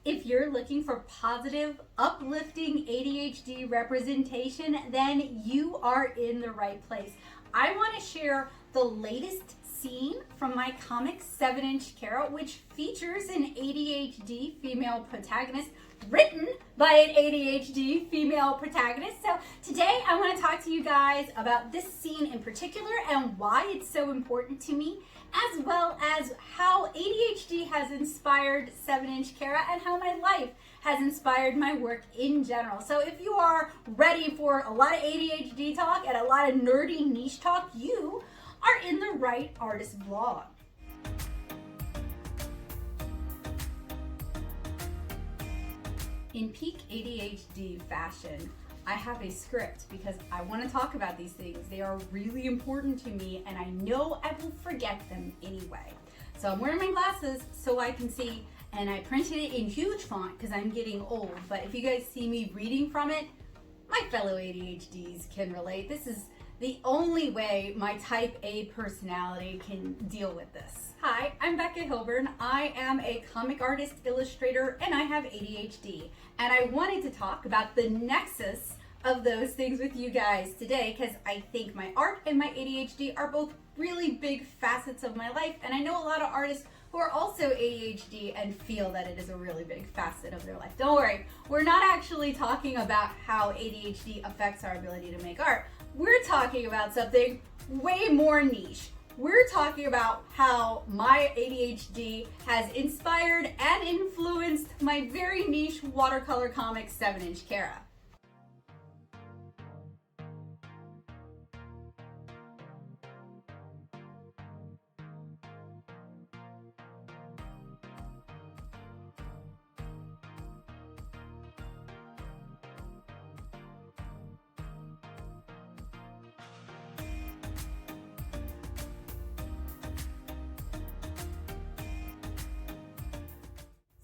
If you're looking for positive, uplifting ADHD representation, then you are in the right place. I want to share the latest scene from my comic 7-Inch Kara, which features an ADHD female protagonist written by an ADHD female protagonist. So today I want to talk to you guys about this scene in particular and why it's so important to me, as well as how ADHD has inspired 7-Inch Kara and how my life has inspired my work in general. So if you are ready for a lot of ADHD talk and a lot of nerdy niche talk, you are in the right artist vlog. In peak ADHD fashion, I have a script because I want to talk about these things. They are really important to me and I know I will forget them anyway. So I'm wearing my glasses so I can see, and I printed it in huge font because I'm getting old. But if you guys see me reading from it, my fellow ADHDs can relate. This is the only way my type A personality can deal with this. Hi, I'm Becca Hilburn. I am a comic artist, illustrator, and I have ADHD. And I wanted to talk about the nexus of those things with you guys today because I think my art and my ADHD are both really big facets of my life. And I know a lot of artists who are also ADHD and feel that it is a really big facet of their life. Don't worry, we're not actually talking about how ADHD affects our ability to make art. We're talking about something way more niche. We're talking about how my ADHD has inspired and influenced my very niche watercolor comic 7-Inch Kara.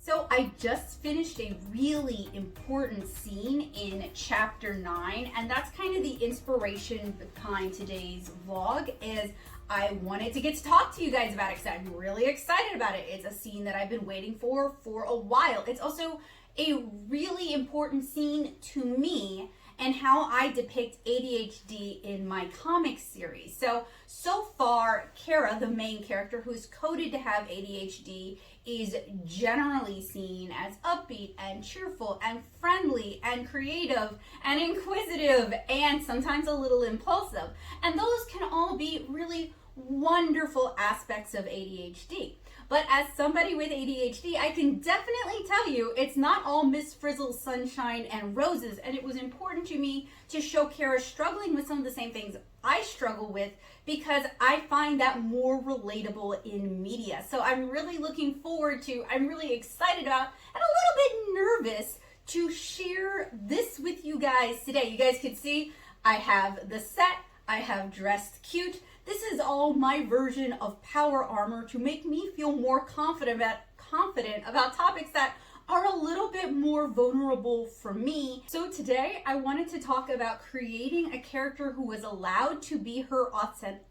So I just finished a really important scene in chapter 9, and that's kind of the inspiration behind today's vlog. Is I wanted to get to talk to you guys about it because I'm really excited about it. It's a scene that I've been waiting for a while. It's also a really important scene to me and how I depict ADHD in my comic series. So far, Kara, the main character who's coded to have ADHD, is generally seen as upbeat and cheerful and friendly and creative and inquisitive and sometimes a little impulsive. And those can all be really wonderful aspects of ADHD. But as somebody with ADHD, I can definitely tell you it's not all Miss Frizzle, sunshine, and roses. And it was important to me to show Kara struggling with some of the same things I struggle with because I find that more relatable in media. So I'm really looking forward to, I'm really excited about, and a little bit nervous to share this with you guys today. You guys can see I have the set, I have dressed cute. This is all my version of power armor to make me feel more confident about topics that are a little bit more vulnerable for me. So today I wanted to talk about creating a character who was allowed to be her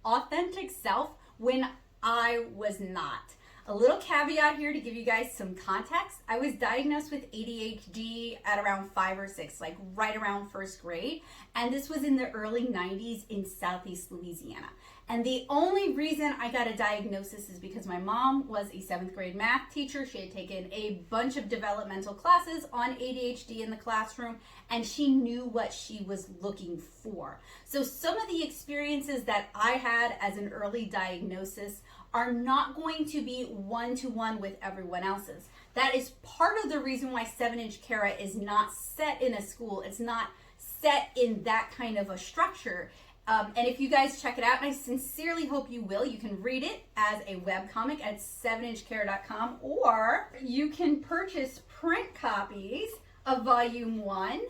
authentic self when I was not. A little caveat here to give you guys some context. I was diagnosed with ADHD at around 5 or 6, like right around first grade. And this was in the early 90s in Southeast Louisiana. And the only reason I got a diagnosis is because my mom was a 7th grade math teacher. She had taken a bunch of developmental classes on ADHD in the classroom, and she knew what she was looking for. So some of the experiences that I had as an early diagnosis are not going to be one-to-one with everyone else's. That is part of the reason why 7-Inch Kara is not set in a school. It's not set in that kind of a structure. And if you guys check it out, and I sincerely hope you will, you can read it as a webcomic at 7inchkara.com, or you can purchase print copies of Volume 1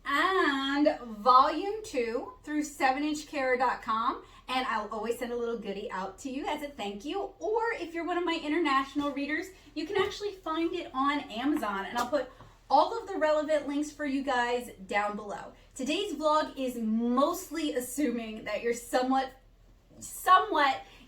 and Volume 2 through 7inchkara.com. And I'll always send a little goodie out to you as a thank you. Or if you're one of my international readers, you can actually find it on Amazon. And I'll put all of the relevant links for you guys down below. Today's vlog is mostly assuming that you're somewhat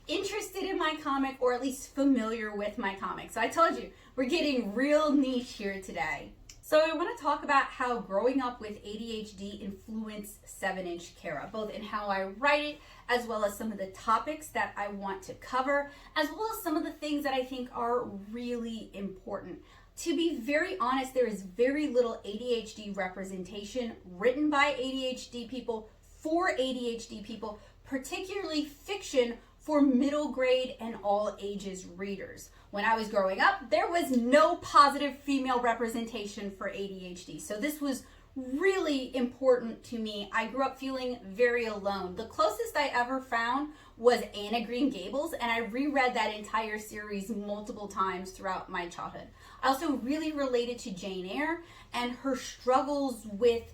interested in my comic, or at least familiar with my comic. So I told you, We're getting real niche here today. So I want to talk about how growing up with ADHD influenced 7-inch Kara, both in how I write it, as well as some of the topics that I want to cover, as well as some of the things that I think are really important. To be very honest, there is very little ADHD representation written by ADHD people for ADHD people, particularly fiction for middle grade and all ages readers. When I was growing up, there was no positive female representation for ADHD. So this was really important to me. I grew up feeling very alone. The closest I ever found was Anne of Green Gables, and I reread that entire series multiple times throughout my childhood. I also really related to Jane Eyre and her struggles with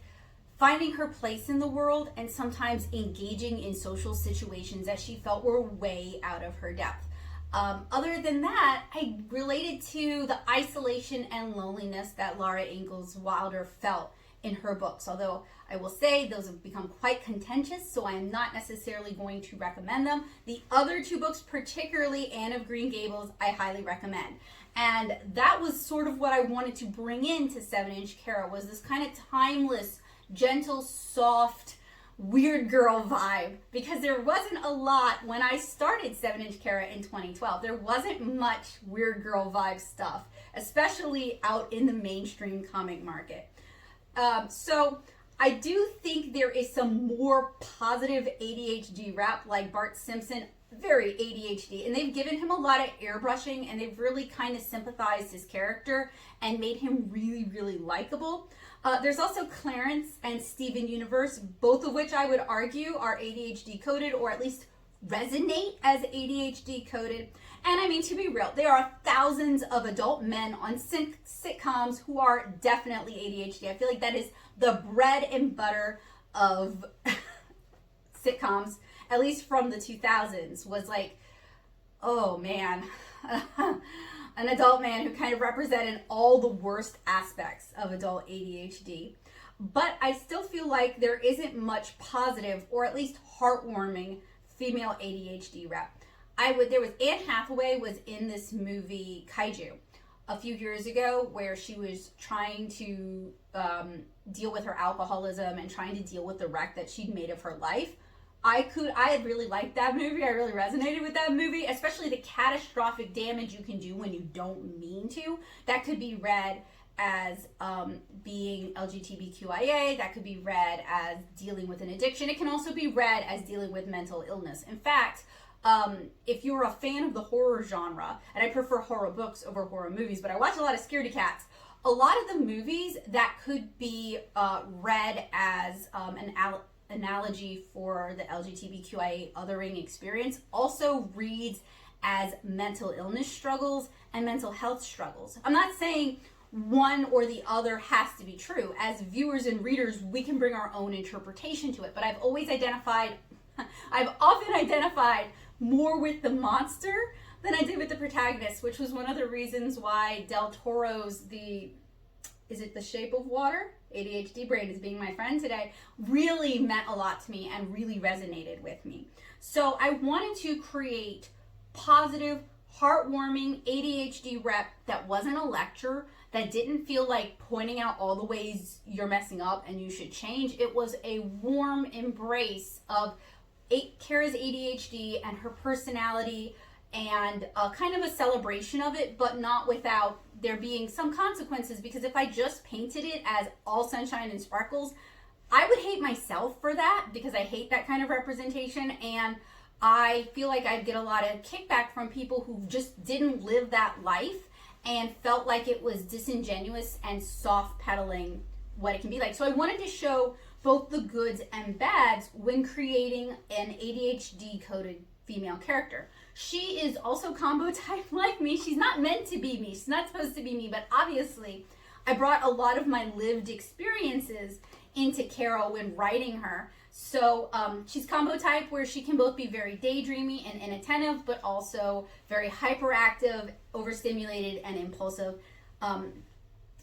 finding her place in the world and sometimes engaging in social situations that she felt were way out of her depth. Other than that, I related to the isolation and loneliness that Laura Ingalls Wilder felt in her books, although I will say those have become quite contentious, so I am not necessarily going to recommend them. The other two books, particularly Anne of Green Gables, I highly recommend. And that was sort of what I wanted to bring into 7-inch Kara, was this kind of timeless, gentle, soft, weird girl vibe, because there wasn't a lot when I started 7-inch Kara in 2012. There wasn't much weird girl vibe stuff, especially out in the mainstream comic market. So I do think there is some more positive ADHD rap, like Bart Simpson, very ADHD, and they've given him a lot of airbrushing, and they've really kind of sympathized his character and made him really, really likable. There's also Clarence and Steven Universe, both of which I would argue are ADHD coded, or at least resonate as ADHD coded. And I mean, to be real, there are thousands of adult men on sitcoms who are definitely ADHD. I feel like that is the bread and butter of sitcoms, at least from the 2000s, was like, oh man, an adult man who kind of represented all the worst aspects of adult ADHD. But I still feel like there isn't much positive, or at least heartwarming, female ADHD rep. There was Anne Hathaway was in this movie Kaiju a few years ago, where she was trying to deal with her alcoholism and trying to deal with the wreck that she'd made of her life. I had really liked that movie. I really resonated with that movie, especially the catastrophic damage you can do when you don't mean to. That could be read as being LGBTQIA. That could be read as dealing with an addiction. It can also be read as dealing with mental illness. In fact, if you're a fan of the horror genre, and I prefer horror books over horror movies, but I watch a lot of scaredy cats, a lot of the movies that could be read as an analogy for the LGBTQIA othering experience also reads as mental illness struggles and mental health struggles. I'm not saying one or the other has to be true. As viewers and readers, we can bring our own interpretation to it, but I've often identified more with the monster than I did with the protagonist, which was one of the reasons why Del Toro's Is it The Shape of Water? ADHD brain is being my friend today, really meant a lot to me and really resonated with me. So I wanted to create positive, heartwarming ADHD rep that wasn't a lecture, that didn't feel like pointing out all the ways you're messing up and you should change. It was a warm embrace of Kara's ADHD and her personality, and kind of a celebration of it, but not without there being some consequences, because if I just painted it as all sunshine and sparkles, I would hate myself for that, because I hate that kind of representation, and I feel like I'd get a lot of kickback from people who just didn't live that life and felt like it was disingenuous and soft pedaling what it can be like. So I wanted to show both the goods and bads when creating an ADHD coded female character. She is also combo type like me. She's not meant to be me. She's not supposed to be me, but obviously I brought a lot of my lived experiences into Kara when writing her. So she's combo type, where she can both be very daydreamy and inattentive, but also very hyperactive, overstimulated, and impulsive.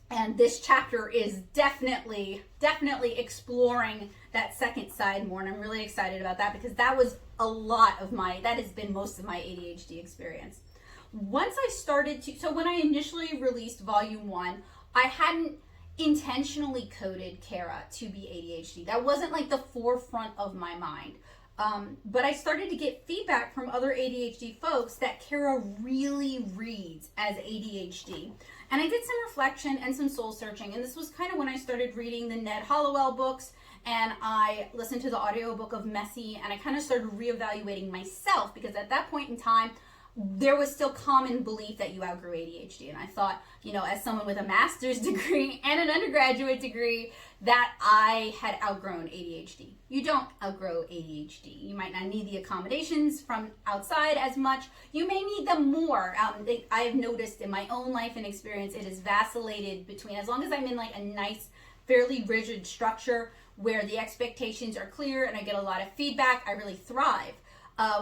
And this chapter is definitely exploring that second side more, and I'm really excited about that, because that has been most of my ADHD experience. once I started to, so when I initially released volume 1, I hadn't intentionally coded Kara to be ADHD. That wasn't like the forefront of my mind. But I started to get feedback from other ADHD folks that Kara really reads as ADHD. And I did some reflection and some soul searching. And this was kind of when I started reading the Ned Hallowell books, and I listened to the audiobook of Messy, and I kind of started reevaluating myself, because at that point in time, there was still common belief that you outgrew ADHD. And I thought, you know, as someone with a master's degree and an undergraduate degree, that I had outgrown ADHD. You don't outgrow ADHD. You might not need the accommodations from outside as much. You may need them more. I've noticed in my own life and experience, it has vacillated between, as long as I'm in like a nice, fairly rigid structure where the expectations are clear and I get a lot of feedback, I really thrive.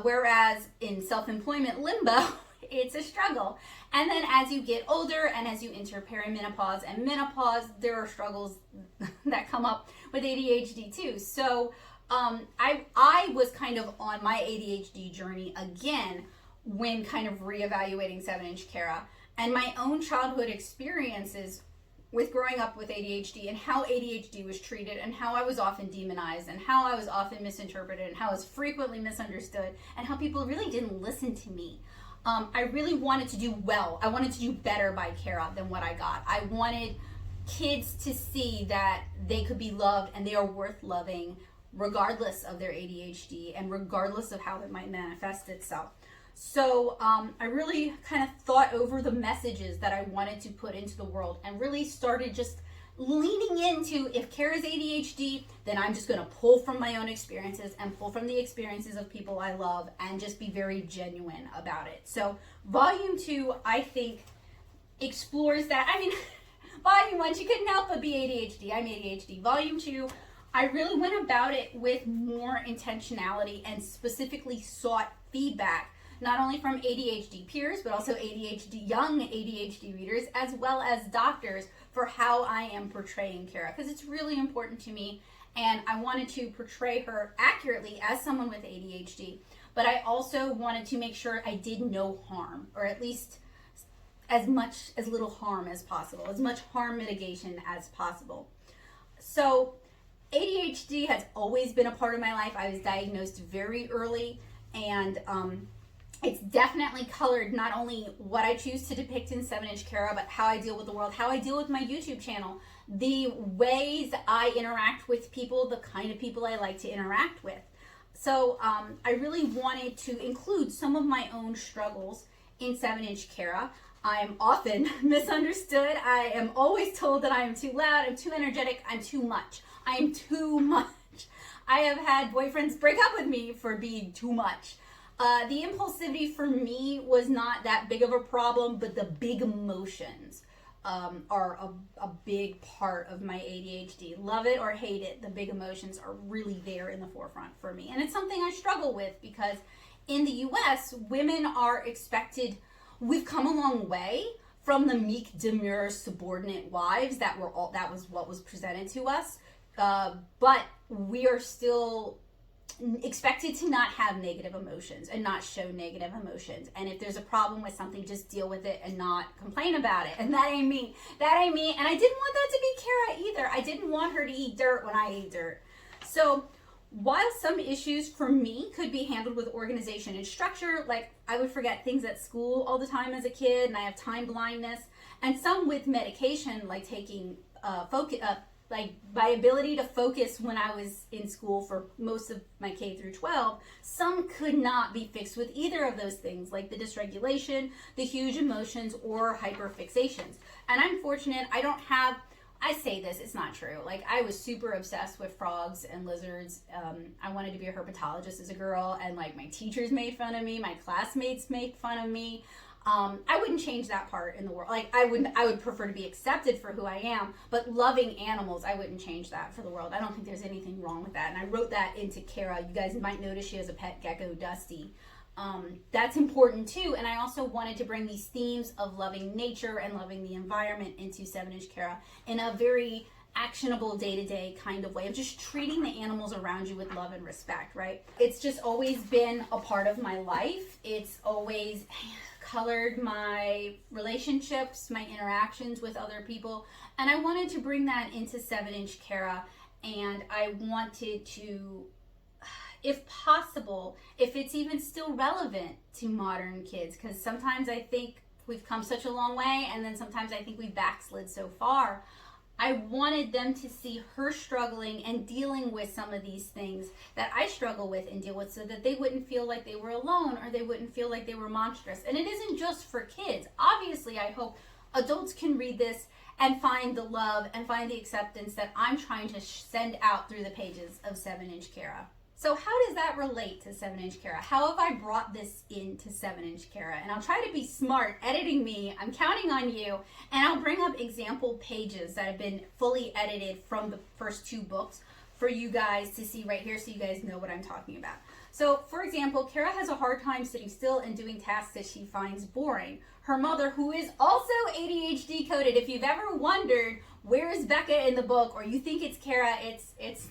Whereas in self-employment limbo, it's a struggle. And then as you get older and as you enter perimenopause and menopause, there are struggles that come up with ADHD too. So I was kind of on my ADHD journey again when kind of reevaluating 7-inch Kara, and my own childhood experiences with growing up with ADHD and how ADHD was treated and how I was often demonized and how I was often misinterpreted and how I was frequently misunderstood and how people really didn't listen to me. I really wanted to do well. I wanted to do better by Kara than what I got. I wanted kids to see that they could be loved and they are worth loving regardless of their ADHD and regardless of how it might manifest itself. So I really kind of thought over the messages that I wanted to put into the world and really started just leaning into, if Kara's ADHD, then I'm just going to pull from my own experiences and pull from the experiences of people I love and just be very genuine about it. So volume 2, I think, explores that. I mean, volume 1, she couldn't help but be ADHD. I'm ADHD. Volume 2, I really went about it with more intentionality and specifically sought feedback, not only from ADHD peers, but also young ADHD readers, as well as doctors, for how I am portraying Kara, because it's really important to me, and I wanted to portray her accurately as someone with ADHD, but I also wanted to make sure I did no harm, or at least as little harm as possible, as much harm mitigation as possible. So ADHD has always been a part of my life. I was diagnosed very early, and it's definitely colored not only what I choose to depict in 7-inch Kara, but how I deal with the world, how I deal with my YouTube channel, the ways I interact with people, the kind of people I like to interact with. So I really wanted to include some of my own struggles in 7-inch Kara. I am often misunderstood. I am always told that I am too loud, I'm too energetic, I'm too much. I am too much. I have had boyfriends break up with me for being too much. The impulsivity for me was not that big of a problem, but the big emotions are a big part of my ADHD. Love it or hate it, the big emotions are really there in the forefront for me. And it's something I struggle with because in the US, women are expected, we've come a long way from the meek, demure, subordinate wives that was what was presented to us. But we are still expected to not have negative emotions and not show negative emotions. And if there's a problem with something, just deal with it and not complain about it. And that ain't me. That ain't me. And I didn't want that to be Kara either. I didn't want her to eat dirt when I ate dirt. So while some issues for me could be handled with organization and structure, like I would forget things at school all the time as a kid, and I have time blindness, and some with medication, like taking like my ability to focus when I was in school for most of my K through 12, some could not be fixed with either of those things, like the dysregulation, the huge emotions, or hyperfixations. And I'm fortunate, I say this, it's not true. Like, I was super obsessed with frogs and lizards. I wanted to be a herpetologist as a girl, and like my teachers made fun of me, my classmates made fun of me. I wouldn't change that part in the world. Like, I would prefer to be accepted for who I am, but loving animals, I wouldn't change that for the world. I don't think there's anything wrong with that. And I wrote that into Kara. You guys might notice she has a pet gecko, Dusty. That's important too. And I also wanted to bring these themes of loving nature and loving the environment into 7-inch Kara in a very actionable day-to-day kind of way of just treating the animals around you with love and respect, right? It's just always been a part of my life. It's always, colored my relationships, my interactions with other people, and I wanted to bring that into 7-inch Kara, and I wanted to, if possible, if it's even still relevant to modern kids, because sometimes I think we've come such a long way, and then sometimes I think we've backslid so far. I wanted them to see her struggling and dealing with some of these things that I struggle with and deal with, so that they wouldn't feel like they were alone, or they wouldn't feel like they were monstrous. And it isn't just for kids. Obviously, I hope adults can read this and find the love and find the acceptance that I'm trying to send out through the pages of 7-inch Kara. So how does that relate to 7-inch Kara? How have I brought this into 7-inch Kara? And I'll try to be smart editing me. I'm counting on you. And I'll bring up example pages that have been fully edited from the first 2 books for you guys to see right here, so you guys know what I'm talking about. So, for example, Kara has a hard time sitting still and doing tasks that she finds boring. Her mother, who is also ADHD coded, if you've ever wondered where is Becca in the book, or you think it's Kara, it's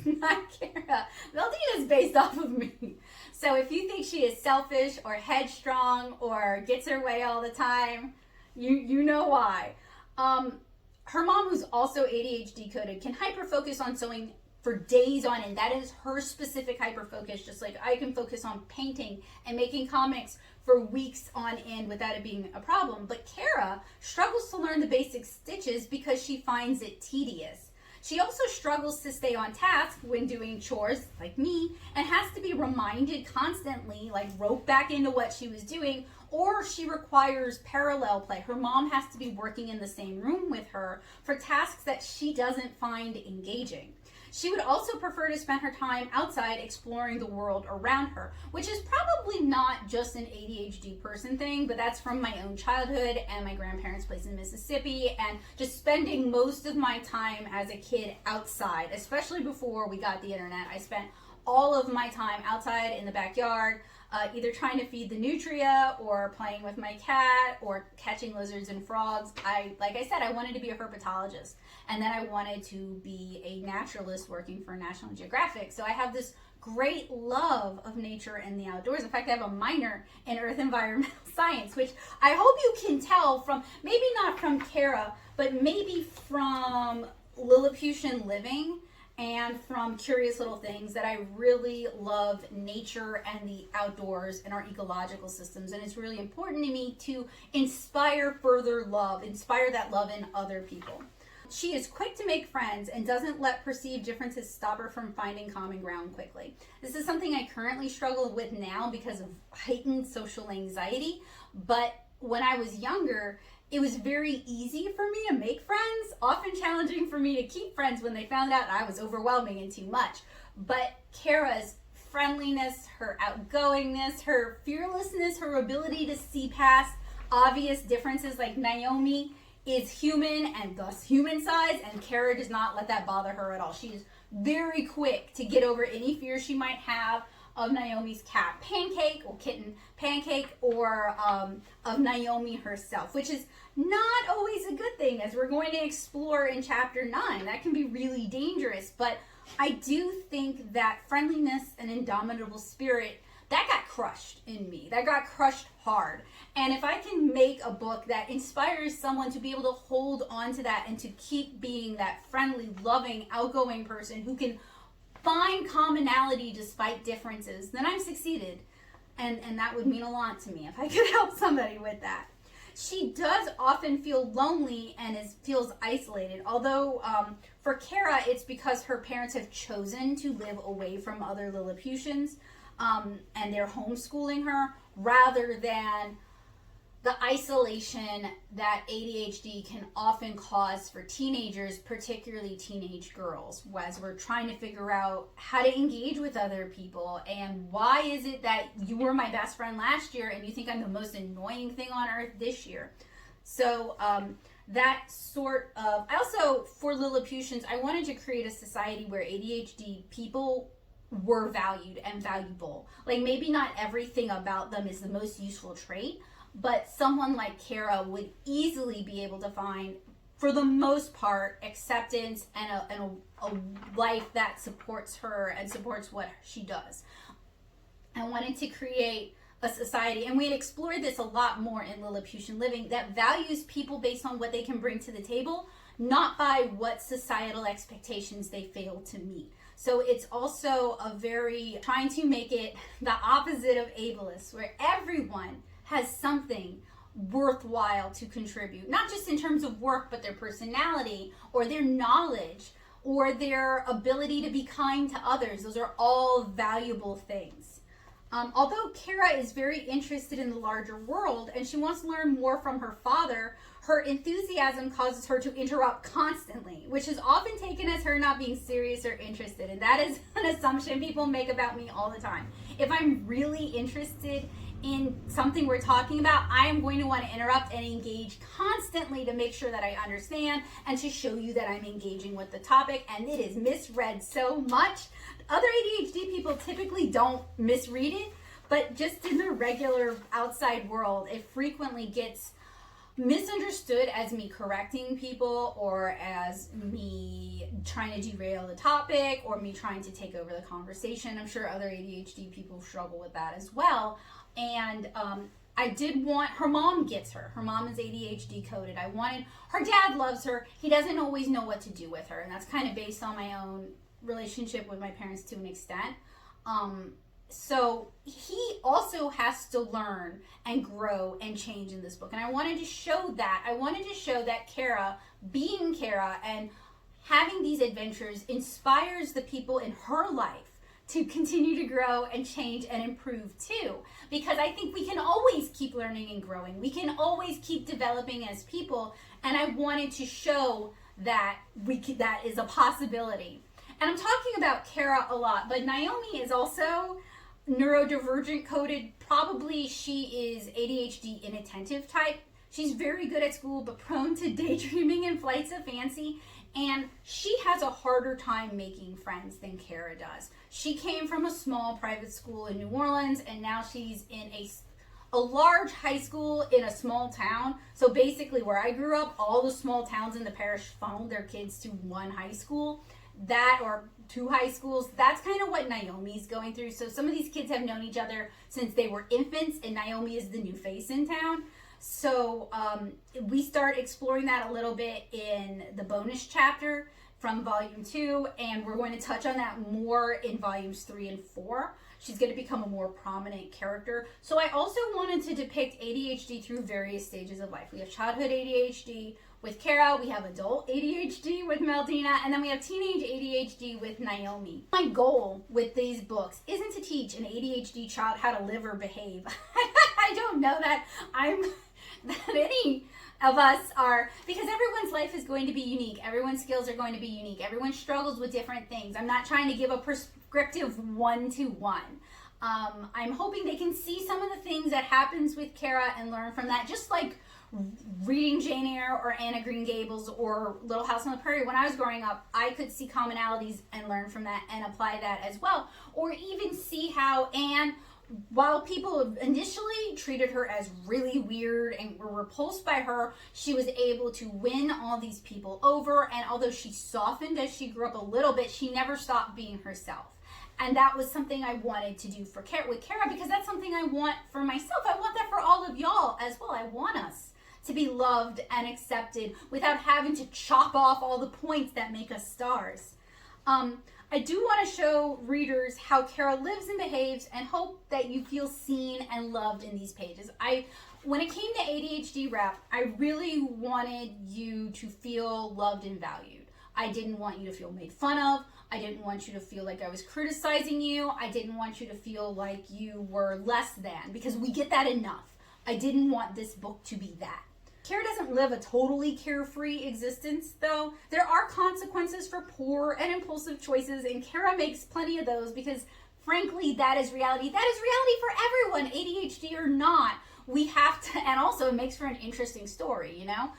not Kara. Valdina is based off of me. So if you think she is selfish or headstrong or gets her way all the time, you know why. Her mom, who's also ADHD coded, can hyper-focus on sewing for days on end. That is her specific hyper-focus, just like I can focus on painting and making comics for weeks on end without it being a problem. But Kara struggles to learn the basic stitches because she finds it tedious. She also struggles to stay on task when doing chores, like me, and has to be reminded constantly, like rope back into what she was doing, or she requires parallel play. Her mom has to be working in the same room with her for tasks that she doesn't find engaging. She would also prefer to spend her time outside exploring the world around her, which is probably not just an ADHD person thing, but that's from my own childhood and my grandparents' place in Mississippi, and just spending most of my time as a kid outside, especially before we got the internet. I spent all of my time outside in the backyard, either trying to feed the nutria or playing with my cat or catching lizards and frogs. Like I said, I wanted to be a herpetologist, and then I wanted to be a naturalist working for National Geographic. So I have this great love of nature and the outdoors. In fact, I have a minor in Earth Environmental Science, which I hope you can tell from, maybe not from Kara, but maybe from Lilliputian living and from Curious Little Things, that I really love nature and the outdoors and our ecological systems. And it's really important to me to inspire further love, inspire that love in other people. She is quick to make friends and doesn't let perceived differences stop her from finding common ground quickly. This is something I currently struggle with now because of heightened social anxiety, but when I was younger, it was very easy for me to make friends, often challenging for me to keep friends when they found out I was overwhelming and too much. But Kara's friendliness, her outgoingness, her fearlessness, her ability to see past obvious differences, like Naomi is human and thus human size, and Kara does not let that bother her at all. She is very quick to get over any fear she might have of Naomi's cat Pancake, or kitten Pancake, or of Naomi herself, which is not always a good thing, as we're going to explore in chapter 9. That can be really dangerous, but I do think that friendliness and indomitable spirit, that got crushed in me. That got crushed hard. And if I can make a book that inspires someone to be able to hold on to that and to keep being that friendly, loving, outgoing person who can find commonality despite differences, then I've succeeded. And that would mean a lot to me if I could help somebody with that. She does often feel lonely and feels isolated, although for Kara, it's because her parents have chosen to live away from other Lilliputians, and they're homeschooling her, rather than the isolation that ADHD can often cause for teenagers, particularly teenage girls, as we're trying to figure out how to engage with other people. And why is it that you were my best friend last year and you think I'm the most annoying thing on earth this year? So that sort of, also for Lilliputians, I wanted to create a society where ADHD people were valued and valuable. Like, maybe not everything about them is the most useful trait, but someone like Kara would easily be able to find, for the most part, acceptance and a life that supports her and supports what she does. I wanted to create a society, and we had explored this a lot more in Lilliputian Living, that values people based on what they can bring to the table, not by what societal expectations they fail to meet. So it's also a very trying to make it the opposite of ableist, where everyone has something worthwhile to contribute, not just in terms of work, but their personality or their knowledge or their ability to be kind to others. Those are all valuable things. Although Kara is very interested in the larger world and she wants to learn more from her father, her enthusiasm causes her to interrupt constantly, which is often taken as her not being serious or interested. And that is an assumption people make about me all the time. If I'm really interested in something we're talking about, I am going to want to interrupt and engage constantly to make sure that I understand and to show you that I'm engaging with the topic. And it is misread so much. Other ADHD people typically don't misread it, but just in the regular outside world, it frequently gets misunderstood as me correcting people or as me trying to derail the topic or me trying to take over the conversation. I'm sure other ADHD people struggle with that as well. And I did want, her mom gets her. Her mom is ADHD coded. I wanted, her dad loves her. He doesn't always know what to do with her. And that's kind of based on my own relationship with my parents to an extent. So he also has to learn and grow and change in this book. And I wanted to show that. I wanted to show that Kara, being Kara and having these adventures, inspires the people in her life to continue to grow and change and improve too. Because I think we can always keep learning and growing. We can always keep developing as people. And I wanted to show that that is a possibility. And I'm talking about Kara a lot, but Naomi is also neurodivergent coded. Probably she is ADHD inattentive type. She's very good at school, but prone to daydreaming and flights of fancy. And she has a harder time making friends than Kara does. She came from a small private school in New Orleans, and now she's in a large high school in a small town. So basically where I grew up, all the small towns in the parish funneled their kids to one high school. That or two high schools, that's kind of what Naomi's going through. So some of these kids have known each other since they were infants, and Naomi is the new face in town. So we start exploring that a little bit in the bonus chapter from volume 2, and we're going to touch on that more in volumes 3 and 4. She's going to become a more prominent character. So I also wanted to depict ADHD through various stages of life. We have childhood ADHD with Kara, we have adult ADHD with Meldina, and then we have teenage ADHD with Naomi. My goal with these books isn't to teach an ADHD child how to live or behave. I don't know that any of us are, because everyone's life is going to be unique. Everyone's skills are going to be unique. Everyone struggles with different things. I'm not trying to give a prescriptive one-to-one. I'm hoping they can see some of the things that happens with Kara and learn from that, just like reading Jane Eyre or Anne of Green Gables or Little House on the Prairie. When I was growing up, I could see commonalities and learn from that and apply that as well. Or even see how Anne, while people initially treated her as really weird and were repulsed by her, she was able to win all these people over. And although she softened as she grew up a little bit, she never stopped being herself. And that was something I wanted to do with Kara, because that's something I want for myself. I want that for all of y'all as well. I want us to be loved and accepted without having to chop off all the points that make us stars. I do want to show readers how Kara lives and behaves, and hope that you feel seen and loved in these pages. When it came to ADHD Rep, I really wanted you to feel loved and valued. I didn't want you to feel made fun of. I didn't want you to feel like I was criticizing you. I didn't want you to feel like you were less than, because we get that enough. I didn't want this book to be that. Kara doesn't live a totally carefree existence, though. There are consequences for poor and impulsive choices, and Kara makes plenty of those because, frankly, that is reality. That is reality for everyone, ADHD or not. We have to, and also it makes for an interesting story, you know?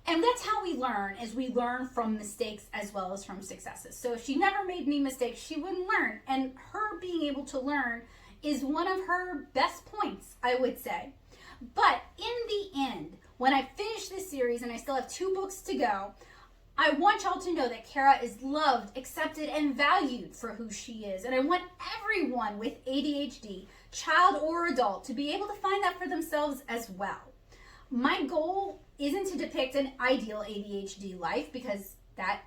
And that's how we learn, is we learn from mistakes as well as from successes. So if she never made any mistakes, she wouldn't learn. And her being able to learn is one of her best points, I would say. But in the end, when I finish this series and I still have 2 books to go, I want y'all to know that Kara is loved, accepted, and valued for who she is. And I want everyone with ADHD child or adult, to be able to find that for themselves as well. My goal isn't to depict an ideal ADHD life, because that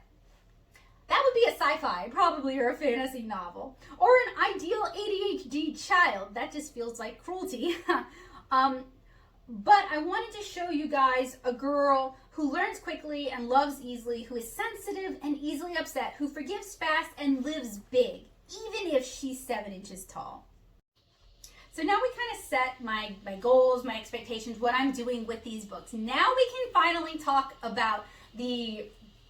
would be a sci-fi, probably, or a fantasy novel, or an ideal ADHD child. That just feels like cruelty. But I wanted to show you guys a girl who learns quickly and loves easily, who is sensitive and easily upset, who forgives fast and lives big, even if she's 7 inches tall. So now we kind of set my goals, my expectations, what I'm doing with these books. Now we can finally talk about the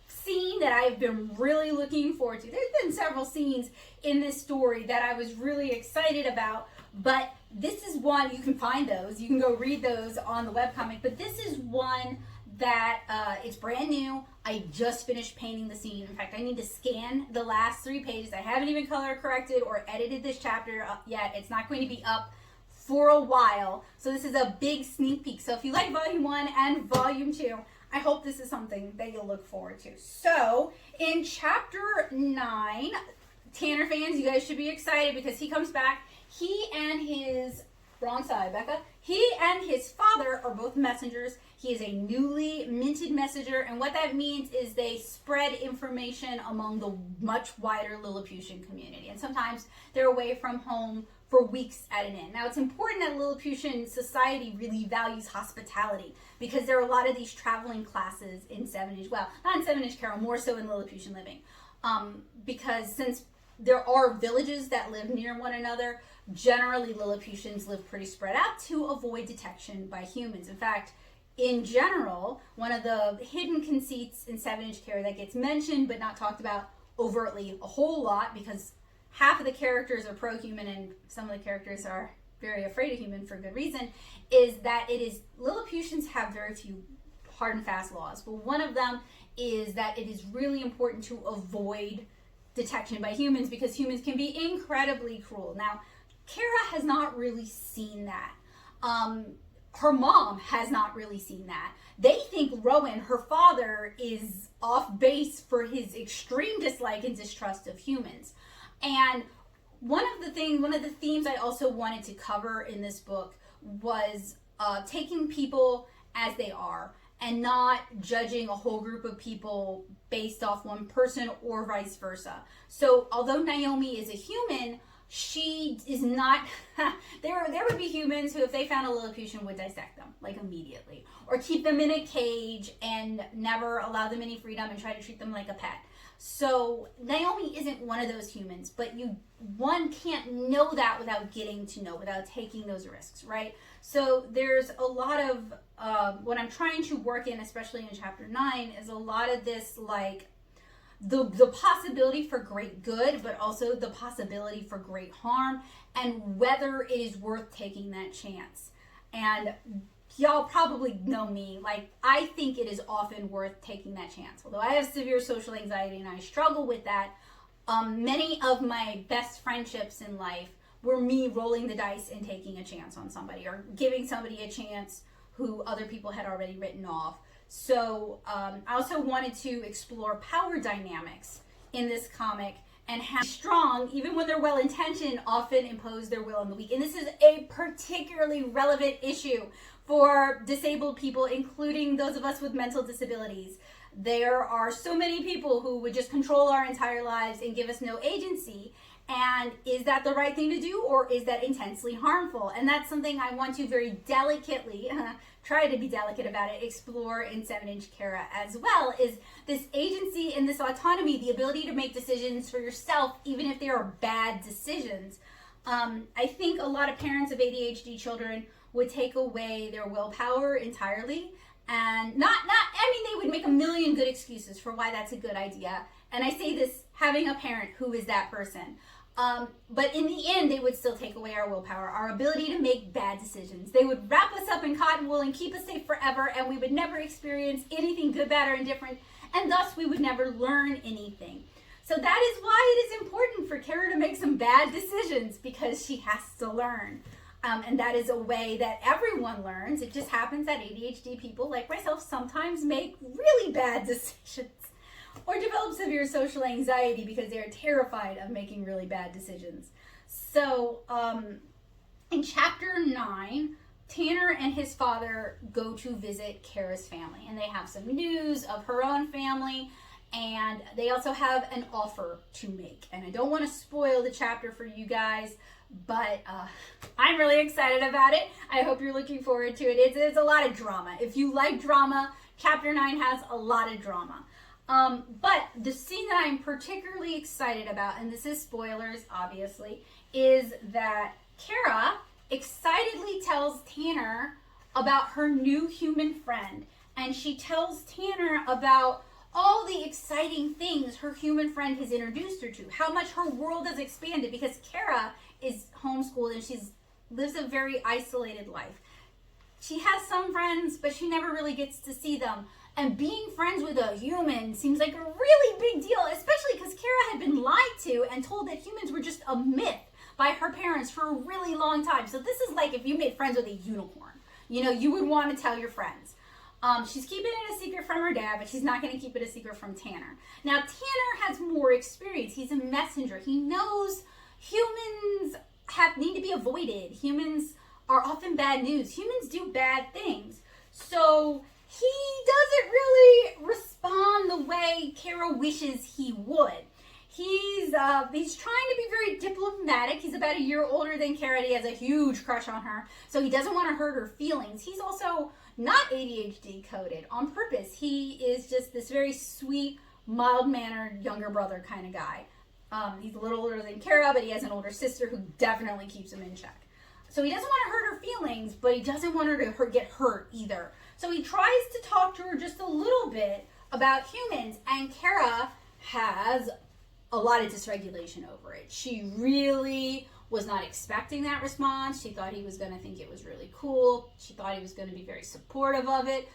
scene that I've been really looking forward to. There's been several scenes in this story that I was really excited about, but this is one, you can find those, you can go read those on the webcomic, but this is one that it's brand new. I just finished painting the scene. In fact, I need to scan the last 3 pages. I haven't even color corrected or edited this chapter up yet. It's not going to be up for a while. So this is a big sneak peek. So if you like volume 1 and volume 2, I hope this is something that you'll look forward to. So in chapter 9, Tanner fans, you guys should be excited because he comes back. He and his, wrong side, Becca. He and his father are both messengers. He is a newly minted messenger, and what that means is they spread information among the much wider Lilliputian community. And sometimes they're away from home for weeks at an end. Now, it's important that Lilliputian society really values hospitality, because there are a lot of these traveling classes in 7-inch, well, not in 7-inch Carol, more so in Lilliputian living. Because since there are villages that live near one another, generally Lilliputians live pretty spread out to avoid detection by humans. In fact, in general, one of the hidden conceits in 7-inch Carol that gets mentioned but not talked about overtly a whole lot, because half of the characters are pro-human and some of the characters are very afraid of human for good reason, is that Lilliputians have very few hard and fast laws. But one of them is that it is really important to avoid detection by humans, because humans can be incredibly cruel. Now, Kara has not really seen that. Her mom has not really seen that. They think Rowan, her father, is off base for his extreme dislike and distrust of humans. And one of the themes I also wanted to cover in this book was taking people as they are and not judging a whole group of people based off one person or vice versa. So although Naomi is a human, she is not, there would be humans who, if they found a Lilliputian, would dissect them, like, immediately. Or keep them in a cage and never allow them any freedom and try to treat them like a pet. So Naomi isn't one of those humans, but one can't know that without getting to know, without taking those risks, right? So there's a lot of, what I'm trying to work in, especially in chapter 9, is a lot of this, like, the possibility for great good, but also the possibility for great harm, and whether it is worth taking that chance. And y'all probably know me, like, I think it is often worth taking that chance. Although I have severe social anxiety and I struggle with that, many of my best friendships in life were me rolling the dice and taking a chance on somebody, or giving somebody a chance who other people had already written off. So I also wanted to explore power dynamics in this comic, and how strong, even when they're well-intentioned, often impose their will on the weak. And this is a particularly relevant issue for disabled people, including those of us with mental disabilities. There are so many people who would just control our entire lives and give us no agency. And is that the right thing to do, or is that intensely harmful? And that's something I want to very delicately, try to be delicate about it, explore in 7-inch Kara as well, is this agency and this autonomy, the ability to make decisions for yourself, even if they are bad decisions. I think a lot of parents of ADHD children would take away their willpower entirely, and they would make a million good excuses for why that's a good idea. And I say this having a parent who is that person. But in the end, they would still take away our willpower, our ability to make bad decisions. They would wrap us up in cotton wool and keep us safe forever, and we would never experience anything good, bad, or indifferent, and thus we would never learn anything. So that is why it is important for Kara to make some bad decisions, because she has to learn. And that is a way that everyone learns. It just happens that ADHD people, like myself, sometimes make really bad decisions, or develop severe social anxiety because they are terrified of making really bad decisions. So In chapter 9, Tanner and his father go to visit Kara's family, and they have some news of her own family, and they also have an offer to make. And I don't want to spoil the chapter for you guys, but I'm really excited about it. I hope you're looking forward to it. It's a lot of drama. If you like drama, chapter 9 has a lot of drama. But the scene that I'm particularly excited about, and this is spoilers obviously, is that Kara excitedly tells Tanner about her new human friend, and she tells Tanner about all the exciting things her human friend has introduced her to, how much her world has expanded, because Kara is homeschooled and she lives a very isolated life. She has some friends, but she never really gets to see them. And being friends with a human seems like a really big deal, especially because Kara had been lied to and told that humans were just a myth by her parents for a really long time. So this is like if you made friends with a unicorn. You know, you would want to tell your friends. She's keeping it a secret from her dad, but she's not going to keep it a secret from Tanner. Now, Tanner has more experience. He's a messenger. He knows humans need to be avoided. Humans are often bad news. Humans do bad things. So he doesn't really respond the way Kara wishes he would. He's trying to be very diplomatic. He's about a year older than Kara. He has a huge crush on her, so he doesn't want to hurt her feelings. He's also not ADHD coded on purpose. He is just this very sweet, mild-mannered younger brother kind of guy. He's a little older than Kara, but he has an older sister who definitely keeps him in check. So he doesn't want to hurt her feelings, but he doesn't want her to get hurt either. So he tries to talk to her just a little bit about humans, and Kara has a lot of dysregulation over it. She really was not expecting that response. She thought he was going to think it was really cool. She thought he was going to be very supportive of it.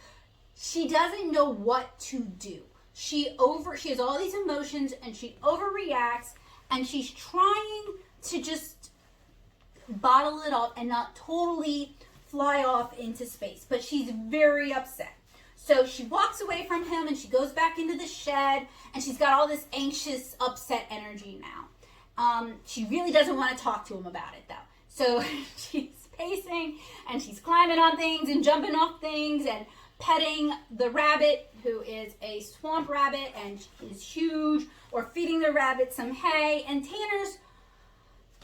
She doesn't know what to do. She has all these emotions and she overreacts, and she's trying to just bottle it up and not totally fly off into space, but she's very upset. So she walks away from him and she goes back into the shed, and she's got all this anxious, upset energy now. She really doesn't want to talk to him about it though. So she's pacing and she's climbing on things and jumping off things and petting the rabbit, who is a swamp rabbit and is huge, or feeding the rabbit some hay. And Tanner's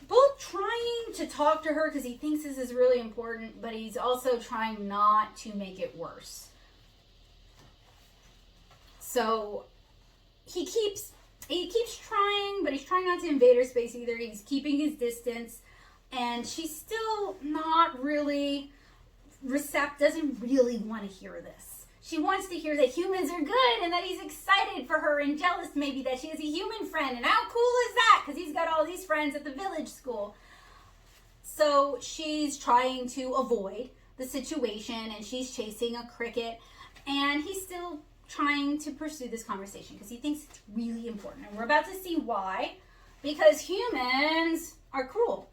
both trying to talk to her because he thinks this is really important, but he's also trying not to make it worse. So he keeps trying, but he's trying not to invade her space either. He's keeping his distance, and she's still not really doesn't really want to hear this. She wants to hear that humans are good and that he's excited for her and jealous maybe that she has a human friend, and how cool is that, because he's got all these friends at the village school. So she's trying to avoid the situation, and she's chasing a cricket, and he's still trying to pursue this conversation because he thinks it's really important. And we're about to see why. Because humans are cruel.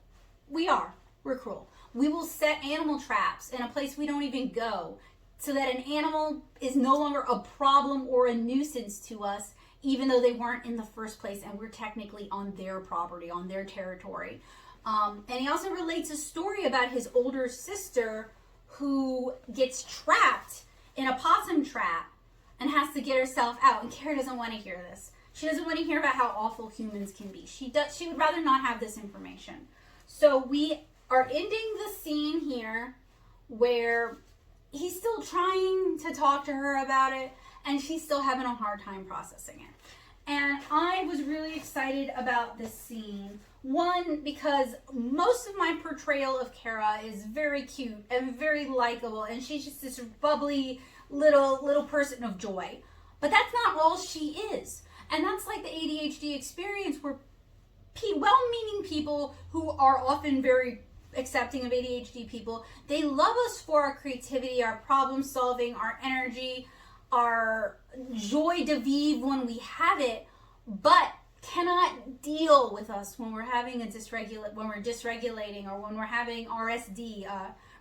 We're cruel. We will set animal traps in a place we don't even go, so that an animal is no longer a problem or a nuisance to us, even though they weren't in the first place and we're technically on their property, on their territory. And he also relates a story about his older sister who gets trapped in a possum trap and has to get herself out. And Kara doesn't want to hear this. She doesn't want to hear about how awful humans can be. She would rather not have this information. So we are ending the scene here where he's still trying to talk to her about it, and she's still having a hard time processing it. And I was really excited about this scene. One, because most of my portrayal of Kara is very cute and very likable, and she's just this bubbly little person of joy. But that's not all she is. And that's like the ADHD experience, where well-meaning people who are often very accepting of ADHD people, they love us for our creativity, our problem solving, our energy, our joie de vivre when we have it, but cannot deal with us when we're having when we're dysregulating, or when we're having RSD,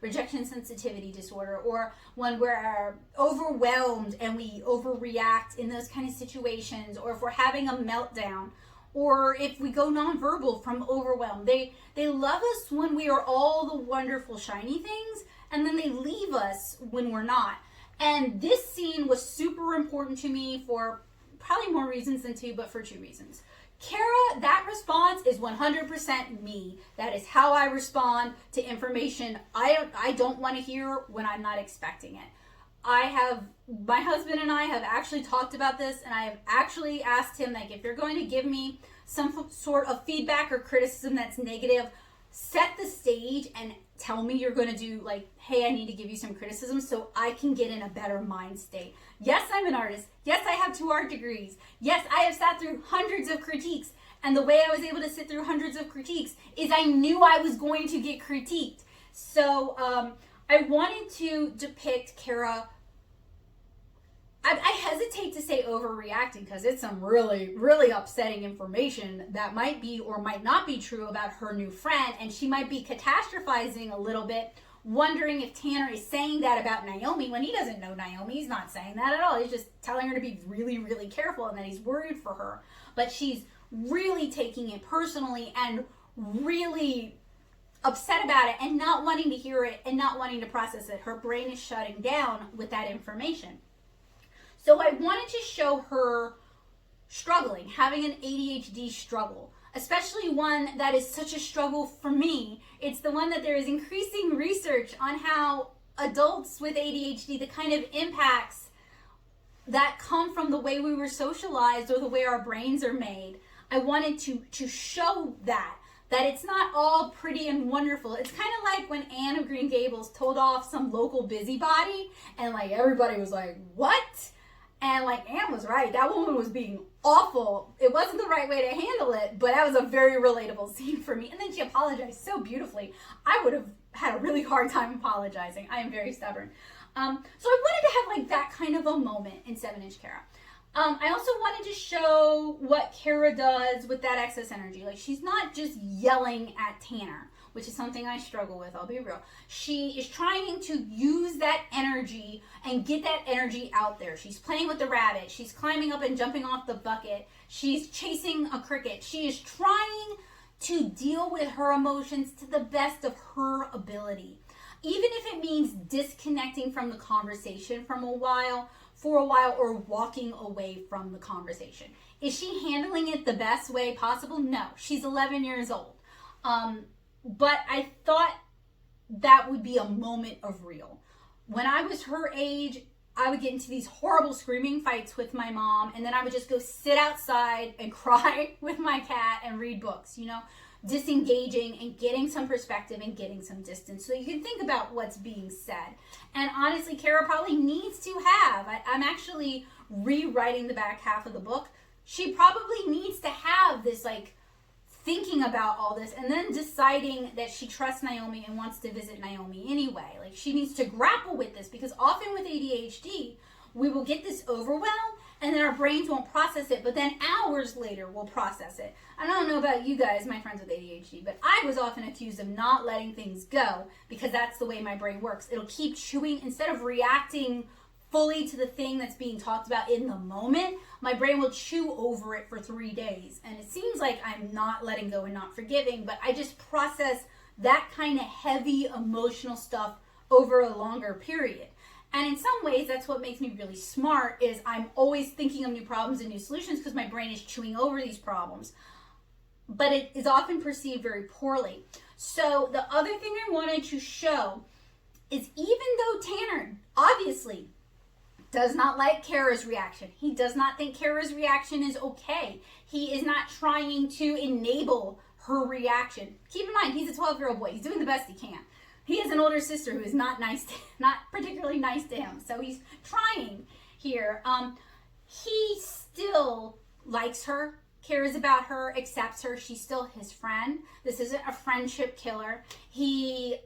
rejection sensitivity disorder, or when we're overwhelmed and we overreact in those kind of situations, or if we're having a meltdown, or if we go nonverbal from overwhelm. They love us when we are all the wonderful shiny things, and then they leave us when we're not. And this scene was super important to me for probably more reasons than two, but for two reasons. Kara, that response is 100% me. That is how I respond to information I don't want to hear when I'm not expecting it. My husband and I have actually talked about this, and I have actually asked him, like, if you're going to give me some sort of feedback or criticism that's negative, set the stage and tell me you're going to do, like, hey, I need to give you some criticism so I can get in a better mind state. Yes, I'm an artist. Yes, I have 2 art degrees. Yes, I have sat through hundreds of critiques. And the way I was able to sit through hundreds of critiques is I knew I was going to get critiqued. So I wanted to depict Kara. I hesitate to say overreacting because it's some really, really upsetting information that might be or might not be true about her new friend. And she might be catastrophizing a little bit, wondering if Tanner is saying that about Naomi when he doesn't know Naomi. He's not saying that at all. He's just telling her to be really, really careful and that he's worried for her. But she's really taking it personally and really upset about it and not wanting to hear it and not wanting to process it. Her brain is shutting down with that information. So I wanted to show her struggling, having an ADHD struggle, especially one that is such a struggle for me. It's the one that there is increasing research on how adults with ADHD, the kind of impacts that come from the way we were socialized or the way our brains are made. I wanted to show that it's not all pretty and wonderful. It's kind of like when Anne of Green Gables told off some local busybody and like everybody was like, what? And like Anne was right. That woman was being awful. It wasn't the right way to handle it, but that was a very relatable scene for me. And then she apologized so beautifully. I would have had a really hard time apologizing. I am very stubborn. So I wanted to have like that kind of a moment in 7-inch Kara. I also wanted to show what Kara does with that excess energy. Like, she's not just yelling at Tanner, which is something I struggle with, I'll be real. She is trying to use that energy and get that energy out there. She's playing with the rabbit. She's climbing up and jumping off the bucket. She's chasing a cricket. She is trying to deal with her emotions to the best of her ability. Even if it means disconnecting from the conversation for a while, or walking away from the conversation. Is she handling it the best way possible? No. She's 11 years old. But I thought that would be a moment of real. When I was her age, I would get into these horrible screaming fights with my mom, and then I would just go sit outside and cry with my cat and read books, disengaging and getting some perspective and getting some distance so you can think about what's being said. And honestly, Kara probably needs to have, I'm actually rewriting the back half of the book. She probably needs to have this like thinking about all this and then deciding that she trusts Naomi and wants to visit Naomi anyway. Like, she needs to grapple with this, because often with ADHD, we will get this overwhelm and then our brains won't process it, but then hours later we'll process it. I don't know about you guys, my friends with ADHD, but I was often accused of not letting things go because that's the way my brain works. It'll keep chewing. Instead of reacting fully to the thing that's being talked about in the moment, my brain will chew over it for 3 days. And it seems like I'm not letting go and not forgiving, but I just process that kind of heavy emotional stuff over a longer period. And in some ways, that's what makes me really smart, is I'm always thinking of new problems and new solutions because my brain is chewing over these problems. But it is often perceived very poorly. So the other thing I wanted to show is, even though Tanner obviously does not like Kara's reaction, he does not think Kara's reaction is okay. He is not trying to enable her reaction. Keep in mind, he's a 12-year-old boy. He's doing the best he can. He has an older sister who is not particularly nice to him. So he's trying here. He still likes her, cares about her, accepts her. She's still his friend. This isn't a friendship killer. He's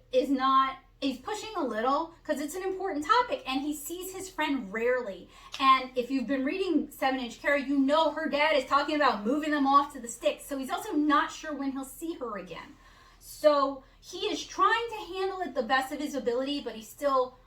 pushing a little because it's an important topic, and he sees his friend rarely. And if you've been reading 7-inch Kara, you know her dad is talking about moving them off to the sticks. So he's also not sure when he'll see her again. So he is trying to handle it the best of his ability, but he still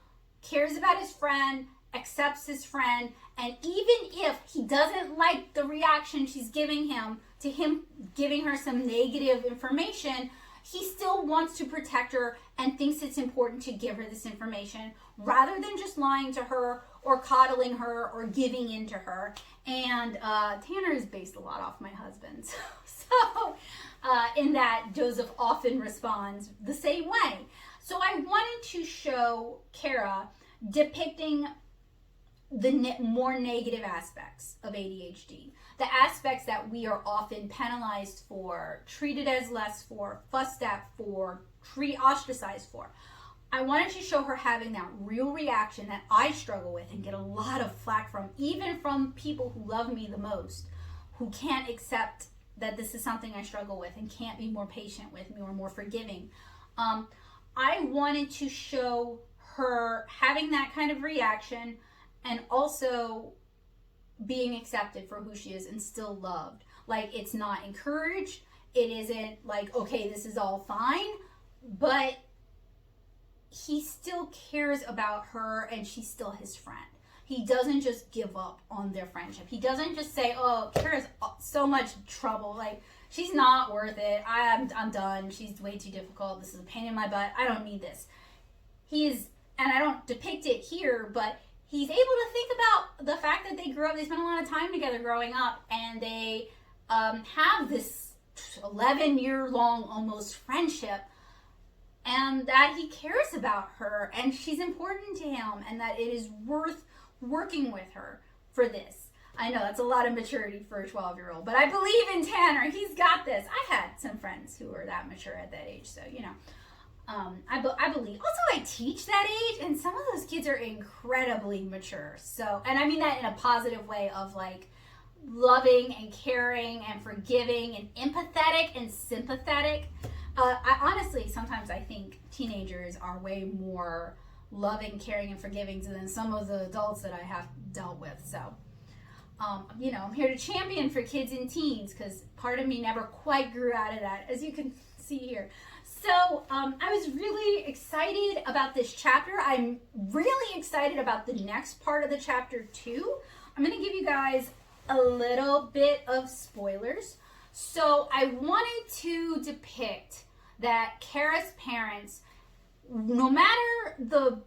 cares about his friend, accepts his friend, And even if he doesn't like the reaction she's giving him to him giving her some negative information, he still wants to protect her and thinks it's important to give her this information rather than just lying to her or coddling her or giving in to her. And Tanner is based a lot off my husband. So in that, Joseph often responds the same way. So I wanted to show Kara depicting the more negative aspects of ADHD, the aspects that we are often penalized for, treated as less for, fussed at for, ostracized for. I wanted to show her having that real reaction that I struggle with and get a lot of flack from, even from people who love me the most, who can't accept that this is something I struggle with and can't be more patient with me or more forgiving. I wanted to show her having that kind of reaction and also being accepted for who she is and still loved. Like, it's not encouraged. It isn't like, okay, this is all fine, but he still cares about her and she's still his friend. He doesn't just give up on their friendship. He doesn't just say, oh, Kara's so much trouble. Like, she's not worth it. I'm done. She's way too difficult. This is a pain in my butt. I don't need this. And I don't depict it here, but he's able to think about the fact that they grew up, they spent a lot of time together growing up, and they have this 11-year-long almost friendship, and that he cares about her, and she's important to him, and that it is worth working with her for this. I know that's a lot of maturity for a 12-year-old, but I believe in Tanner. He's got this. I had some friends who were that mature at that age, so, you know. I believe. Also, I teach that age, and some of those kids are incredibly mature. So, and I mean that in a positive way of like loving and caring and forgiving and empathetic and sympathetic. I honestly, sometimes I think teenagers are way more loving, caring, and forgiving than some of the adults that I have dealt with. So, you know, I'm here to champion for kids and teens because part of me never quite grew out of that, as you can see here. So I was really excited about this chapter. I'm really excited about the next part of the chapter too. I'm going to give you guys a little bit of spoilers. So I wanted to depict that Kara's parents, no matter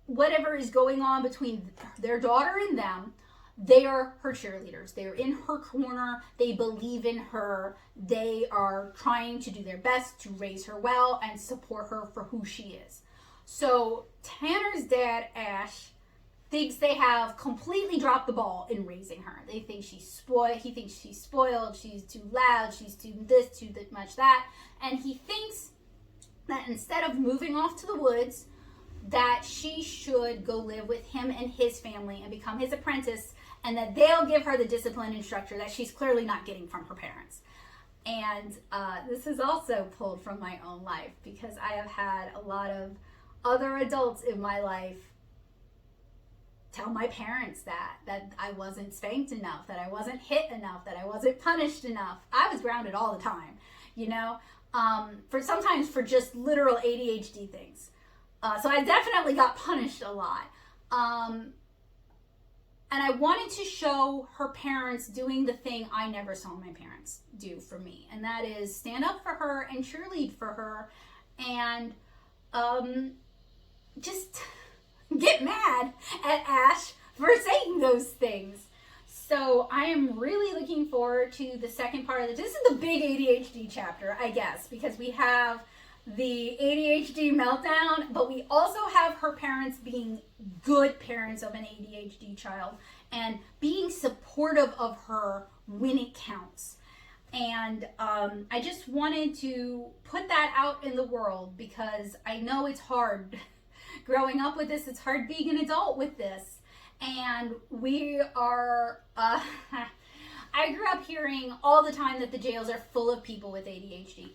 whatever is going on between their daughter and them, they are her cheerleaders. They're in her corner. They believe in her. They are trying to do their best to raise her well and support her for who she is. So Tanner's dad, Ash, thinks they have completely dropped the ball in raising her. They think she's spoiled. He thinks she's spoiled. She's too loud. She's too this, too much that. And he thinks that instead of moving off to the woods, that she should go live with him and his family and become his apprentice, and that they'll give her the discipline and structure that she's clearly not getting from her parents. And this is also pulled from my own life because I have had a lot of other adults in my life tell my parents that I wasn't spanked enough, that I wasn't hit enough, that I wasn't punished enough. I was grounded all the time, you know, sometimes for just literal ADHD things. So I definitely got punished a lot. And I wanted to show her parents doing the thing I never saw my parents do for me. And that is stand up for her and cheerlead for her and just get mad at Ash for saying those things. So I am really looking forward to the second part of this. This is the big ADHD chapter, I guess, because we have the ADHD meltdown, but we also have her parents being good parents of an ADHD child and being supportive of her when it counts. And I just wanted to put that out in the world because I know it's hard growing up with this. It's hard being an adult with this. And we are, I grew up hearing all the time that the jails are full of people with ADHD.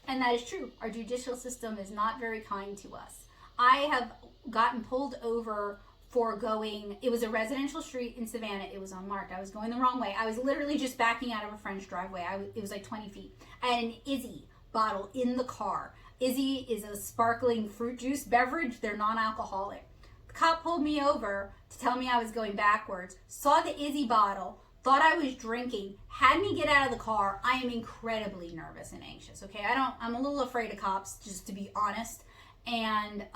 And that is true. Our judicial system is not very kind to us. I have gotten pulled over for going, it was a residential street in Savannah. It was unmarked. I was going the wrong way. I was literally just backing out of a French driveway. It was like 20 feet. I had an Izzy bottle in the car. Izzy is a sparkling fruit juice beverage. They're non-alcoholic. The cop pulled me over to tell me I was going backwards, saw the Izzy bottle, thought I was drinking, had me get out of the car. I am incredibly nervous and anxious, okay? I'm a little afraid of cops, just to be honest. And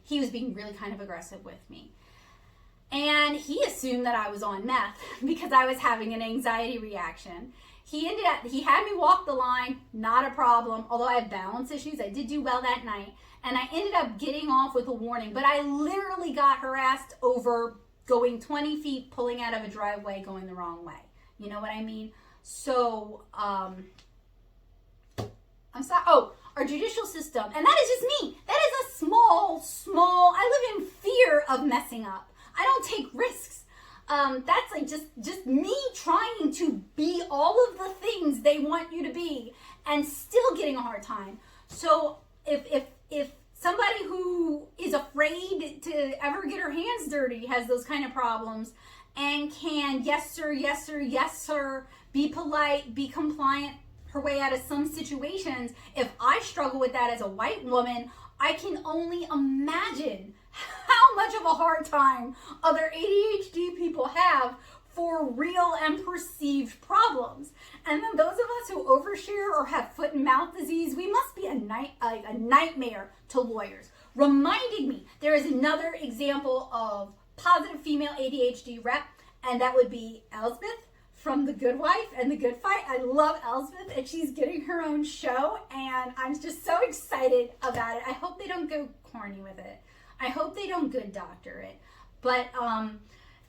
he was being really kind of aggressive with me. And he assumed that I was on meth because I was having an anxiety reaction. He had me walk the line, not a problem. Although I have balance issues, I did do well that night. And I ended up getting off with a warning, but I literally got harassed over going 20 feet, pulling out of a driveway, going the wrong way. You know what I mean? So, I'm sorry. Oh, our judicial system, and that is just me. That is a small, I live in fear of messing up. I don't take risks. That's like just me trying to be all of the things they want you to be and still getting a hard time. So if somebody who is afraid to ever get her hands dirty has those kind of problems and can, yes sir, yes sir, yes sir, be polite, be compliant, her way out of some situations, if I struggle with that as a white woman, I can only imagine how much of a hard time other ADHD people have for real and perceived problems. And then those of us who overshare or have foot and mouth disease, we must be a nightmare to lawyers. Reminding me, there is another example of positive female ADHD rep, and that would be Elspeth from The Good Wife and The Good Fight. I love Elspeth, and she's getting her own show, and I'm just so excited about it. I hope they don't go corny with it. I hope they don't good doctor it. But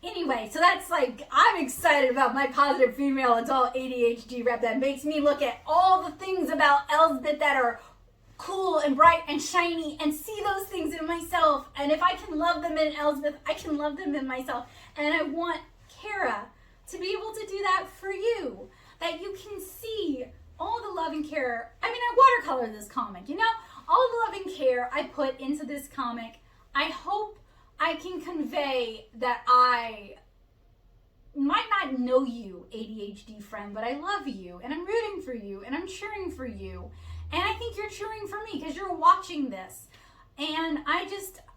anyway, so that's like, I'm excited about my positive female adult ADHD rep that makes me look at all the things about Elspeth that are cool and bright and shiny and see those things in myself. And if I can love them in Elspeth, I can love them in myself. And I want Kara to be able to do that for you. That you can see all the love and care. I mean, I watercolor this comic, you know? All the love and care I put into this comic. I hope I can convey that I might not know you, ADHD friend, but I love you, and I'm rooting for you, and I'm cheering for you. And I think you're cheering for me because you're watching this. And I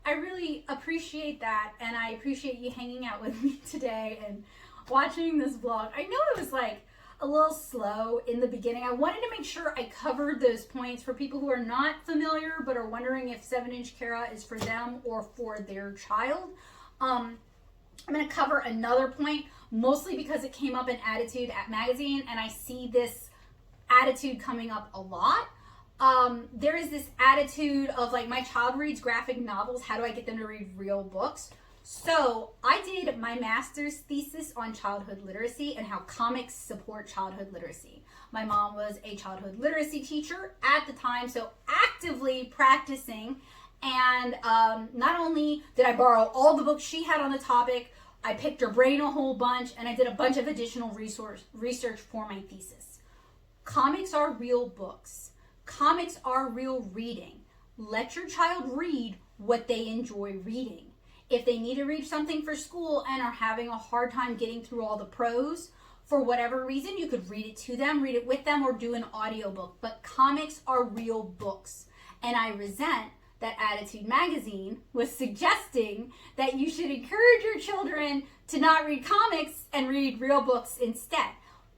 really appreciate that, and I appreciate you hanging out with me today and watching this vlog. I know it was like a little slow in the beginning. I wanted to make sure I covered those points for people who are not familiar but are wondering if 7-inch Kara is for them or for their child. I'm going to cover another point, mostly because it came up in ADDitude Magazine, and I see this attitude coming up a lot. There is this attitude of like, my child reads graphic novels, how do I get them to read real books? So I did my master's thesis on childhood literacy and how comics support childhood literacy. My mom was a childhood literacy teacher at the time, so actively practicing. And not only did I borrow all the books she had on the topic, I picked her brain a whole bunch, and I did a bunch of additional research for my thesis. Comics are real books. Comics are real reading. Let your child read what they enjoy reading. If they need to read something for school and are having a hard time getting through all the prose, for whatever reason, you could read it to them, read it with them, or do an audiobook. But comics are real books. And I resent that ADDitude Magazine was suggesting that you should encourage your children to not read comics and read real books instead.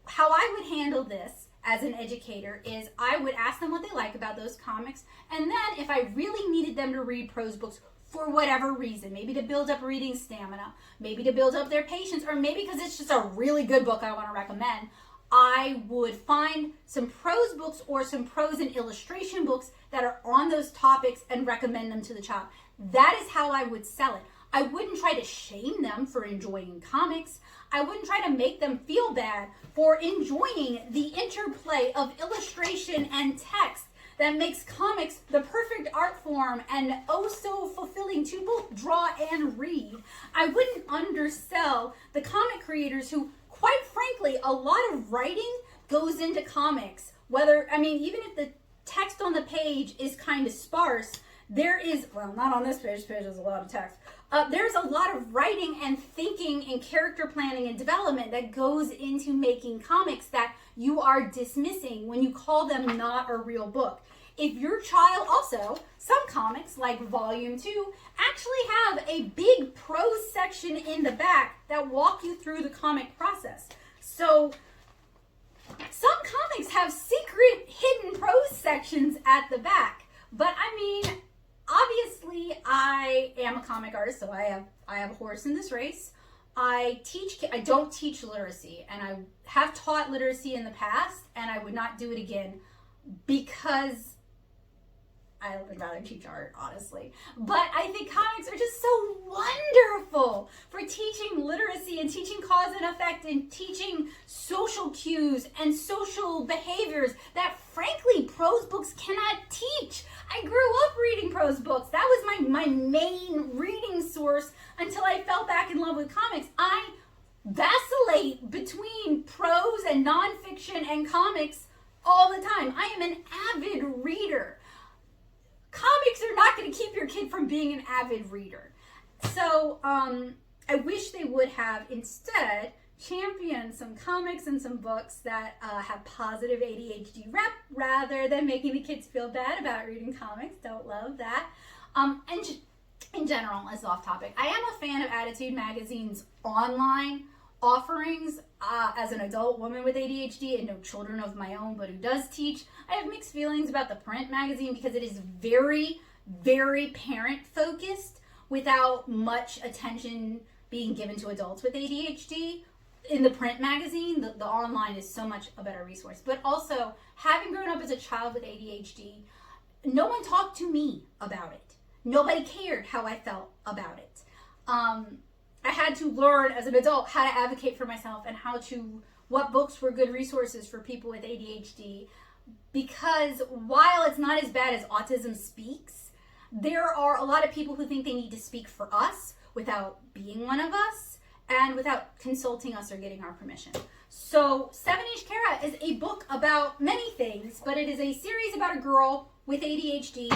How I would handle this as an educator is I would ask them what they like about those comics, and then if I really needed them to read prose books for whatever reason, maybe to build up reading stamina, maybe to build up their patience, or maybe because it's just a really good book I want to recommend, I would find some prose books or some prose and illustration books that are on those topics and recommend them to the child. That is how I would sell it. I wouldn't try to shame them for enjoying comics. I wouldn't try to make them feel bad for enjoying the interplay of illustration and text that makes comics the perfect art form and oh so fulfilling to both draw and read. I wouldn't undersell the comic creators who, quite frankly, a lot of writing goes into comics. Even if the text on the page is kind of sparse, there is, well, not on this page, there's a lot of text. There's a lot of writing and thinking and character planning and development that goes into making comics that you are dismissing when you call them not a real book. if your child also, some comics like Volume 2 actually have a big prose section in the back that walk you through the comic process. So some comics have secret hidden prose sections at the back. But I mean, obviously I am a comic artist, so I have a horse in this race. I don't teach literacy, and I have taught literacy in the past, and I would not do it again because I would rather teach art, honestly. But I think comics are just so wonderful for teaching literacy and teaching cause and effect and teaching social cues and social behaviors that, frankly, prose books cannot teach. I grew up reading prose books. That was my main reading source until I fell back in love with comics. I vacillate between prose and nonfiction and comics all the time. I am an avid reader. Comics are not going to keep your kid from being an avid reader. So I wish they would have instead championed some comics and some books that have positive ADHD rep rather than making the kids feel bad about reading comics. Don't love that. And in general, as off topic, I am a fan of ADDitude Magazine's online offerings. As an adult woman with ADHD and no children of my own, but who does teach, I have mixed feelings about the print magazine because it is very, very parent focused without much attention being given to adults with ADHD. In the print magazine, the online is so much a better resource. But also, having grown up as a child with ADHD, no one talked to me about it. Nobody cared how I felt about it. I had to learn as an adult how to advocate for myself and what books were good resources for people with ADHD. Because while it's not as bad as Autism Speaks, there are a lot of people who think they need to speak for us without being one of us and without consulting us or getting our permission. So 7-Inch Kara is a book about many things, but it is a series about a girl with ADHD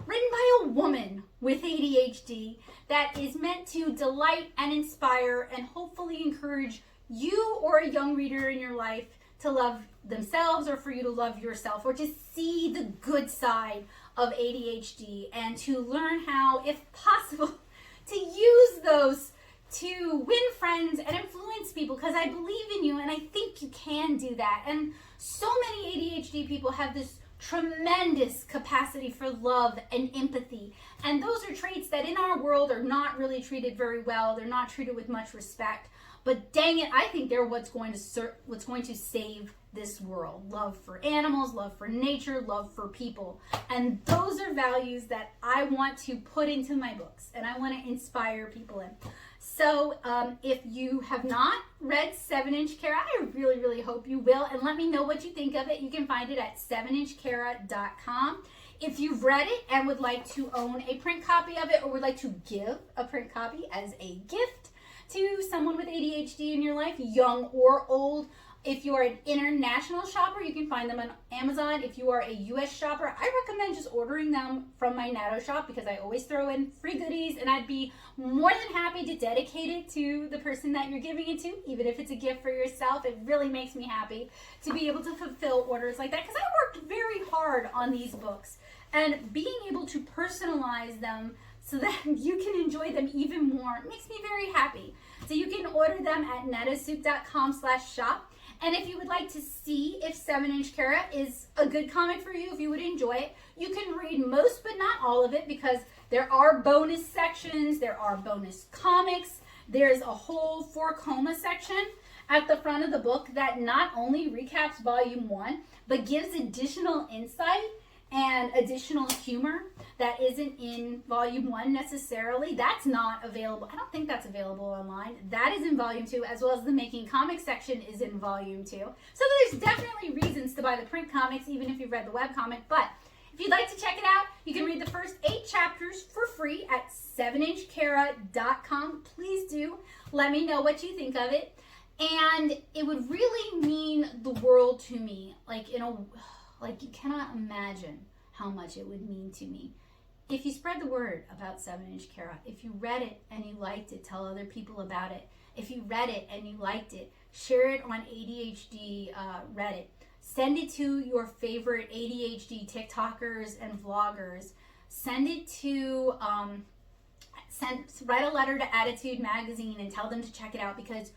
written by a woman with ADHD that is meant to delight and inspire and hopefully encourage you or a young reader in your life to love themselves or for you to love yourself or to see the good side of ADHD and to learn how, if possible, to use those to win friends and influence people because I believe in you and I think you can do that. And so many ADHD people have this tremendous capacity for love and empathy, and those are traits that in our world are not really treated very well. They're not treated with much respect, but dang it, I think they're what's going to save this world. Love for animals, love for nature, love for people, and those are values that I want to put into my books and I want to inspire people in. So if you have not read 7-Inch Kara, I really, really hope you will. And let me know what you think of it. You can find it at 7inchkara.com. If you've read it and would like to own a print copy of it or would like to give a print copy as a gift to someone with ADHD in your life, young or old, if you are an international shopper, you can find them on Amazon. If you are a US shopper, I recommend just ordering them from my Natto shop because I always throw in free goodies and I'd be more than happy to dedicate it to the person that you're giving it to, even if it's a gift for yourself. It really makes me happy to be able to fulfill orders like that because I worked very hard on these books, and being able to personalize them so that you can enjoy them even more makes me very happy. So you can order them at nettasoup.com/shop. And if you would like to see if 7-Inch Kara is a good comic for you, if you would enjoy it, you can read most but not all of it because there are bonus sections, there are bonus comics, there's a whole 4-coma section at the front of the book that not only recaps Volume 1, but gives additional insight and additional humor that isn't in Volume 1 necessarily. That's not available. I don't think that's available online. That is in Volume 2, as well as the Making Comics section is in Volume 2. So there's definitely reasons to buy the print comics, even if you've read the webcomic. But if you'd like to check it out, you can read the first 8 chapters for free at 7inchkara.com. Please do let me know what you think of it. And it would really mean the world to me, like you cannot imagine how much it would mean to me if you spread the word about 7-Inch Kara. If you read it and you liked it, tell other people about it. If you read it and you liked it, share it on ADHD Reddit Send it to your favorite ADHD TikTokers and vloggers. Send it to, write a letter to ADDitude Magazine and tell them to check it out, because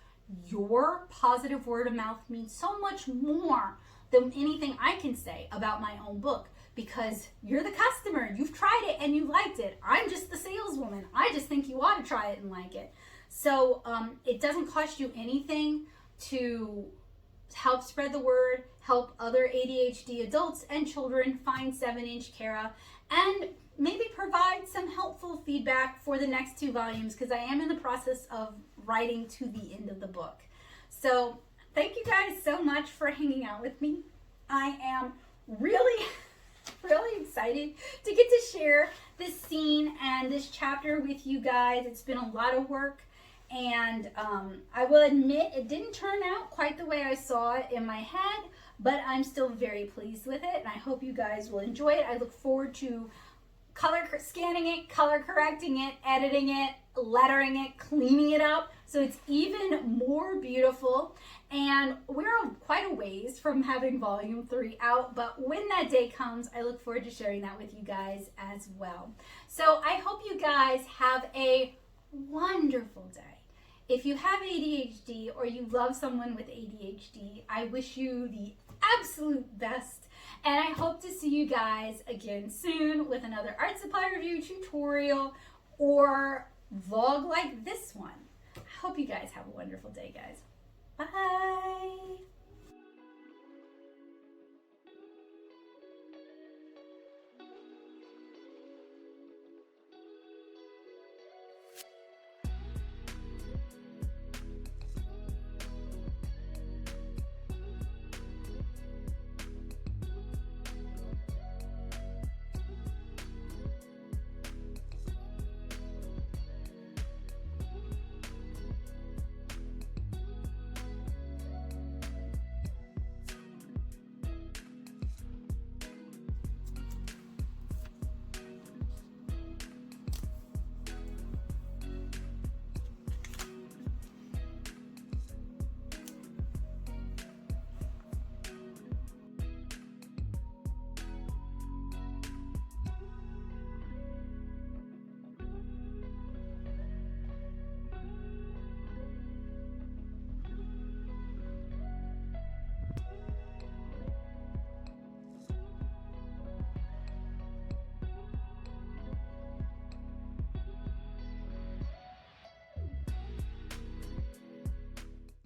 your positive word of mouth means so much more than anything I can say about my own book, because you're the customer. You've tried it and you liked it. I'm just the saleswoman. I just think you ought to try it and like it. So it doesn't cost you anything to help spread the word, help other ADHD adults and children find 7-inch Kara, and maybe provide some helpful feedback for the next 2 volumes, because I am in the process of writing to the end of the book. So thank you guys so much for hanging out with me. I am really excited to get to share this scene and this chapter with you guys. It's been a lot of work, and I will admit it didn't turn out quite the way I saw it in my head, but I'm still very pleased with it, and I hope you guys will enjoy it. I look forward to scanning it, color correcting it, editing it, lettering it, cleaning it up so it's even more beautiful. And we're quite a ways from having volume 3 out, but when that day comes, I look forward to sharing that with you guys as well. So I hope you guys have a wonderful day. If you have ADHD or you love someone with ADHD, I wish you the absolute best. And I hope to see you guys again soon with another art supply review tutorial or vlog like this one. I hope you guys have a wonderful day, guys. Bye.